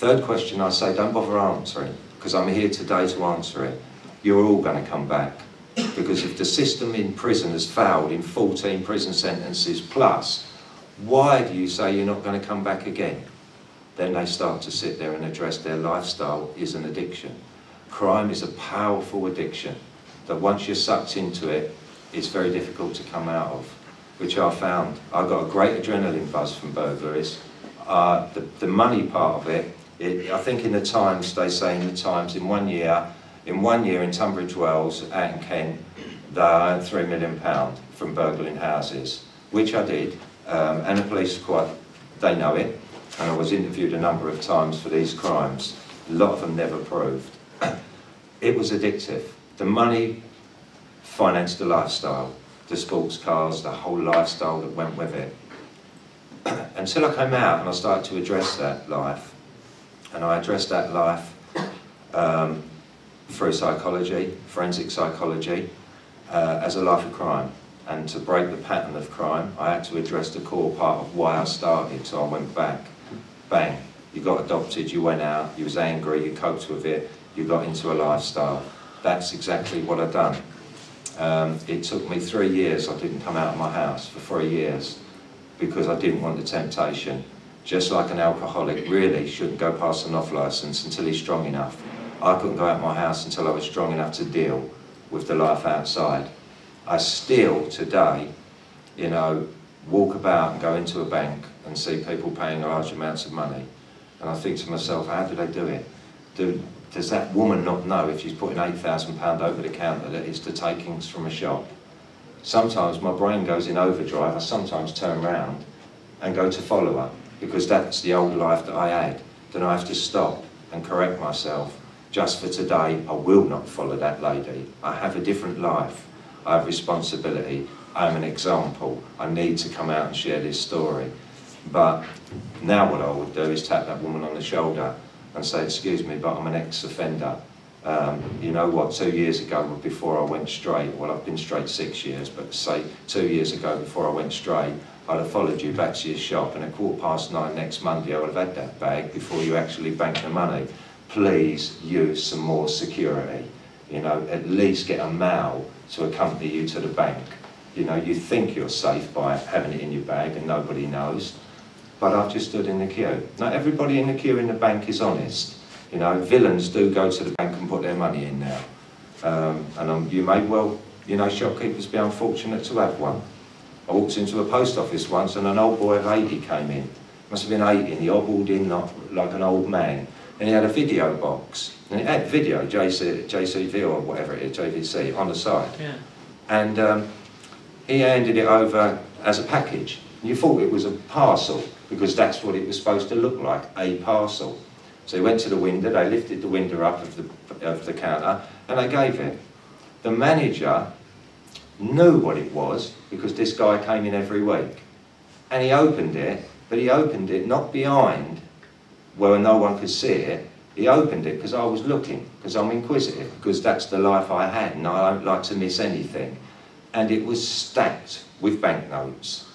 Third question I say, don't bother answering, because I'm here today to answer it. You're all going to come back. Because if the system in prison has failed in 14 prison sentences plus, why do you say you're not going to come back again? Then they start to sit there and address their lifestyle is an addiction. Crime is a powerful addiction that once you're sucked into it, it's very difficult to come out of, which I found. I got a great adrenaline buzz from burglaries. The money part of it, I think in the Times, they say in the Times, in 1 year in Tunbridge Wells, out in Kent, they earned £3 million from burgling houses, which I did, and the police they know it, and I was interviewed a number of times for these crimes. A lot of them never proved. It was addictive. The money financed the lifestyle, the sports cars, the whole lifestyle that went with it. Until I came out and I started to address that life, and I addressed that life through psychology, forensic psychology, as a life of crime. And to break the pattern of crime, I had to address the core part of why I started. So I went back, bang, you got adopted, you went out, you was angry, you coped with it, you got into a lifestyle. That's exactly what I've done. It took me 3 years, I didn't come out of my house for 3 years because I didn't want the temptation. Just like an alcoholic really shouldn't go past an off licence until he's strong enough. I couldn't go out of my house until I was strong enough to deal with the life outside. I still, today, you know, walk about and go into a bank and see people paying large amounts of money. And I think to myself, how do they do it? Does that woman not know if she's putting £8,000 over the counter that it's the takings from a shop? Sometimes my brain goes in overdrive. I sometimes turn around and go to follow her because that's the old life that I had. Then I have to stop and correct myself. Just for today, I will not follow that lady. I have a different life. I have responsibility. I am an example. I need to come out and share this story. But now what I would do is tap that woman on the shoulder and say, excuse me, but I'm an ex-offender. You know what, 2 years ago, before I went straight, well, I've been straight 6 years, but say 2 years ago, before I went straight, I'd have followed you back to your shop, and at 9:15 next Monday, I would have had that bag before you actually banked the money. Please use some more security. You know, at least get a mail to accompany you to the bank. You know, you think you're safe by having it in your bag and nobody knows. But I've just stood in the queue. Not everybody in the queue in the bank is honest. You know, villains do go to the bank and put their money in now. You may well, you know, shopkeepers be unfortunate to have one. I walked into a post office once and an old boy of 80 came in. Must have been 80, and he hobbled in like an old man. And he had a video box. And it had video, JCV or whatever it is, JVC, on the side. Yeah. And he handed it over as a package. You thought it was a parcel, because that's what it was supposed to look like, a parcel. So he went to the window, they lifted the window up of the counter, and they gave it. The manager knew what it was, because this guy came in every week. And he opened it, but he opened it not behind where no one could see it. He opened it because I was looking, because I'm inquisitive, because that's the life I had, and I don't like to miss anything. And it was stacked with banknotes.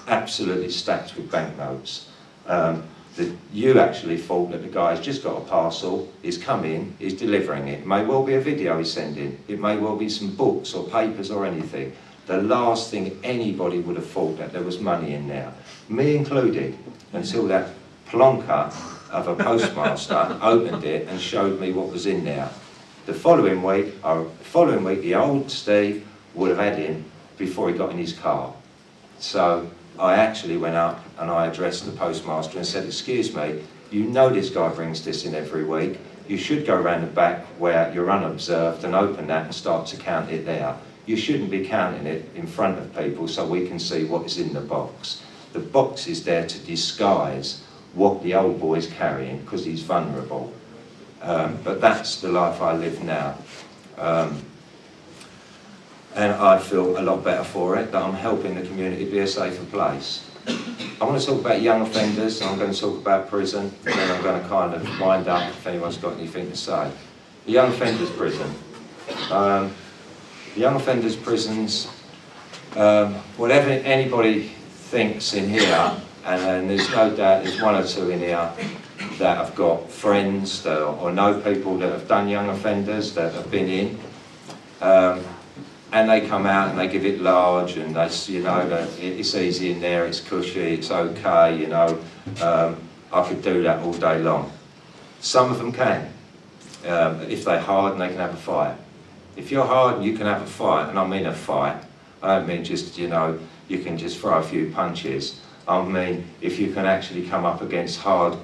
Absolutely stacked with banknotes. You actually thought that the guy's just got a parcel, he's come in, he's delivering it. It may well be a video he's sending, it may well be some books or papers or anything. The last thing anybody would have thought that there was money in there, me included, until that plonker of a postmaster opened it and showed me what was in there. The following week, the old Steve would have had him before he got in his car. So I actually went up and I addressed the postmaster and said, excuse me, you know this guy brings this in every week. You should go around the back where you're unobserved and open that and start to count it there. You shouldn't be counting it in front of people so we can see what is in the box. The box is there to disguise what the old boy's carrying because he's vulnerable. But that's the life I live now. And I feel a lot better for it, that I'm helping the community be a safer place. I want to talk about young offenders, and I'm going to talk about prison, and then I'm going to kind of wind up if anyone's got anything to say. The young offenders prison. The young offenders prisons, whatever anybody thinks in here, and there's no doubt there's one or two in here that have got friends that, or know people that have done young offenders that have been in, and they come out and they give it large, and they, you know, that it's easy in there, it's cushy, it's okay, you know, I could do that all day long. Some of them can. If they're hard, and they can have a fight. If you're hard and you can have a fight, and I mean a fight, I don't mean just, you know, you can just throw a few punches. I mean, if you can actually come up against hard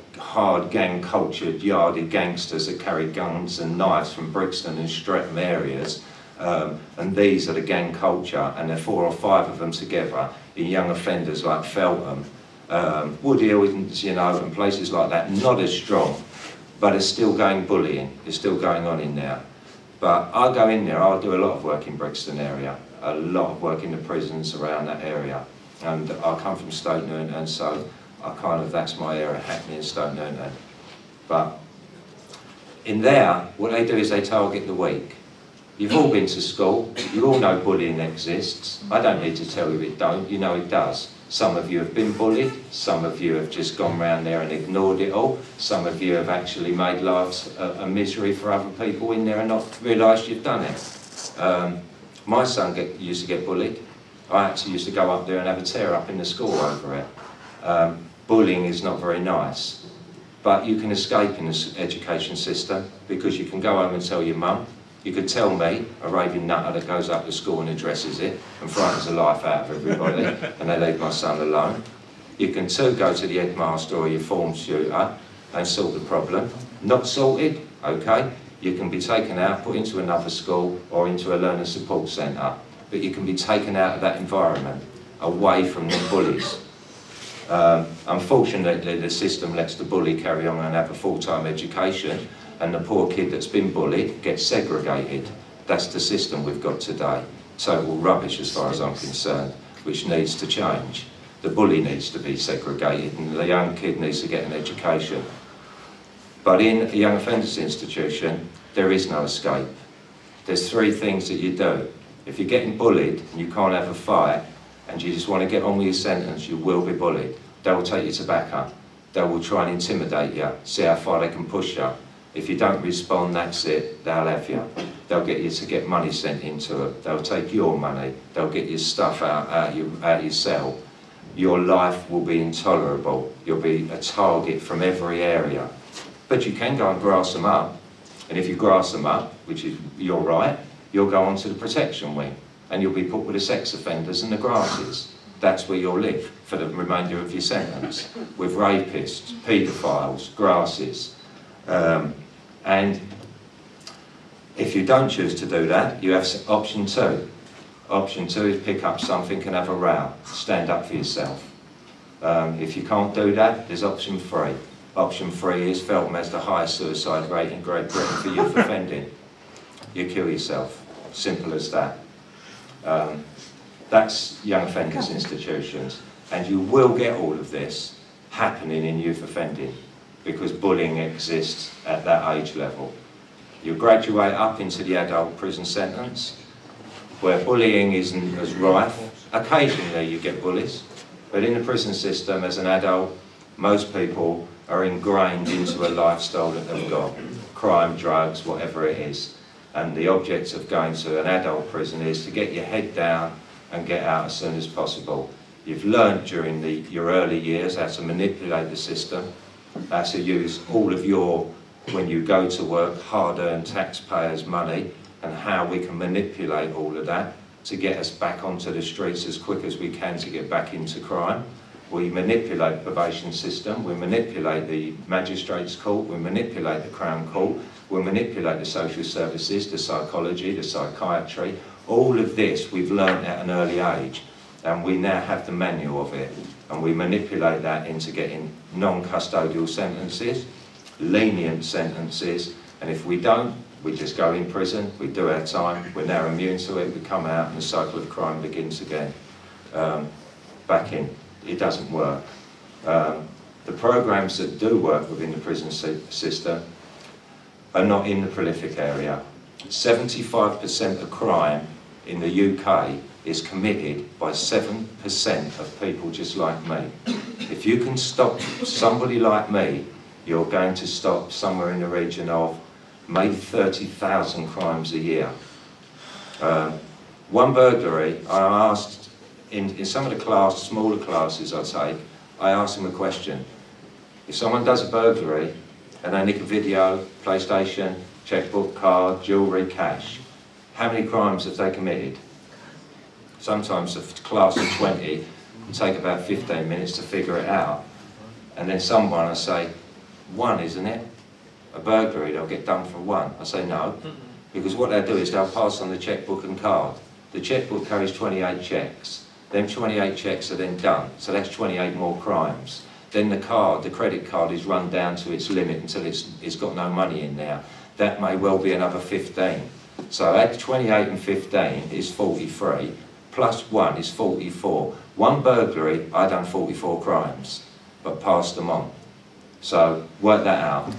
gang-cultured, yardie gangsters that carry guns and knives from Brixton and Streatham areas, and these are the gang culture, and there are 4 or 5 of them together in young offenders like Feltham, Woodhill, you know, and places like that, not as strong, but it's still going bullying, it's still going on in there. But I go in there, I'll do a lot of work in Brixton area, a lot of work in the prisons around that area. And I come from Stoke Newington, so that's my area, Hackney and Stoke Newington. But in there, what they do is they target the weak. You've all been to school, you all know bullying exists. I don't need to tell you it don't, you know it does. Some of you have been bullied, some of you have just gone round there and ignored it all, some of you have actually made lives a misery for other people in there and not realised you've done it. My son used to get bullied. I actually used to go up there and have a tear up in the school over it. Bullying is not very nice, but you can escape in this education system because you can go home and tell your mum. You could tell me, a raving nutter that goes up to school and addresses it and frightens the life out of everybody, and they leave my son alone. You can too go to the headmaster or your form tutor and sort the problem. Not sorted, okay, you can be taken out, put into another school or into a learner support centre. But you can be taken out of that environment, away from the bullies. Unfortunately, the system lets the bully carry on and have a full-time education, and the poor kid that's been bullied gets segregated. That's the system we've got today. Total rubbish as far as I'm concerned, which needs to change. The bully needs to be segregated, and the young kid needs to get an education. But in a young offenders institution, there is no escape. There's 3 things that you do. If you're getting bullied and you can't have a fight and you just want to get on with your sentence, you will be bullied. They will take you to back up. They will try and intimidate you, see how far they can push you. If you don't respond, that's it, they'll have you. They'll get you to get money sent into them. They'll take your money. They'll get your stuff out your cell. Your life will be intolerable. You'll be a target from every area. But you can go and grass them up. And if you grass them up, which is your right, you'll go on to the protection wing and you'll be put with the sex offenders and the grasses. That's where you'll live for the remainder of your sentence, with rapists, paedophiles, grasses. And if you don't choose to do that, you have option 2. Option 2 is pick up something and have a row, stand up for yourself. If you can't do that, there's option 3. Option 3 is Feltham has the highest suicide rate in Great Britain for youth offending. You kill yourself. Simple as that. That's young offenders institutions. And you will get all of this happening in youth offending because bullying exists at that age level. You graduate up into the adult prison sentence where bullying isn't as rife. Occasionally you get bullies, but in the prison system as an adult, most people are ingrained into a lifestyle that they've got. Crime, drugs, whatever it is. And the object of going to an adult prison is to get your head down and get out as soon as possible. You've learned during your early years how to manipulate the system, how to use all of your, when you go to work, hard-earned taxpayers' money, and how we can manipulate all of that to get us back onto the streets as quick as we can to get back into crime. We manipulate the probation system, we manipulate the magistrates' court, we manipulate the Crown Court, we manipulate the social services, the psychology, the psychiatry. All of this we've learnt at an early age, and we now have the manual of it, and we manipulate that into getting non-custodial sentences, lenient sentences, and if we don't, we just go in prison, we do our time, we're now immune to it, we come out and the cycle of crime begins again. Back in. It doesn't work. The programs that do work within the prison system are not in the prolific area. 75% of crime in the UK is committed by 7% of people just like me. If you can stop somebody like me you're going to stop somewhere in the region of maybe 30,000 crimes a year. One burglary, I asked, in some of the smaller classes I take, I asked them a question. If someone does a burglary and they nick a video, PlayStation, checkbook, card, jewellery, cash, how many crimes have they committed? Sometimes a class of 20 will take about 15 minutes to figure it out. And then someone, I say, one, isn't it? A burglary, they'll get done for one. I say no, because what they'll do is they'll pass on the checkbook and card. The checkbook carries 28 checks. Them 28 checks are then done, so that's 28 more crimes. Then the card, the credit card, is run down to its limit until it's got no money in there. That may well be another 15. So add 28 and 15 is 43, plus 1 is 44. One burglary, I done 44 crimes, but passed them on. So work that out.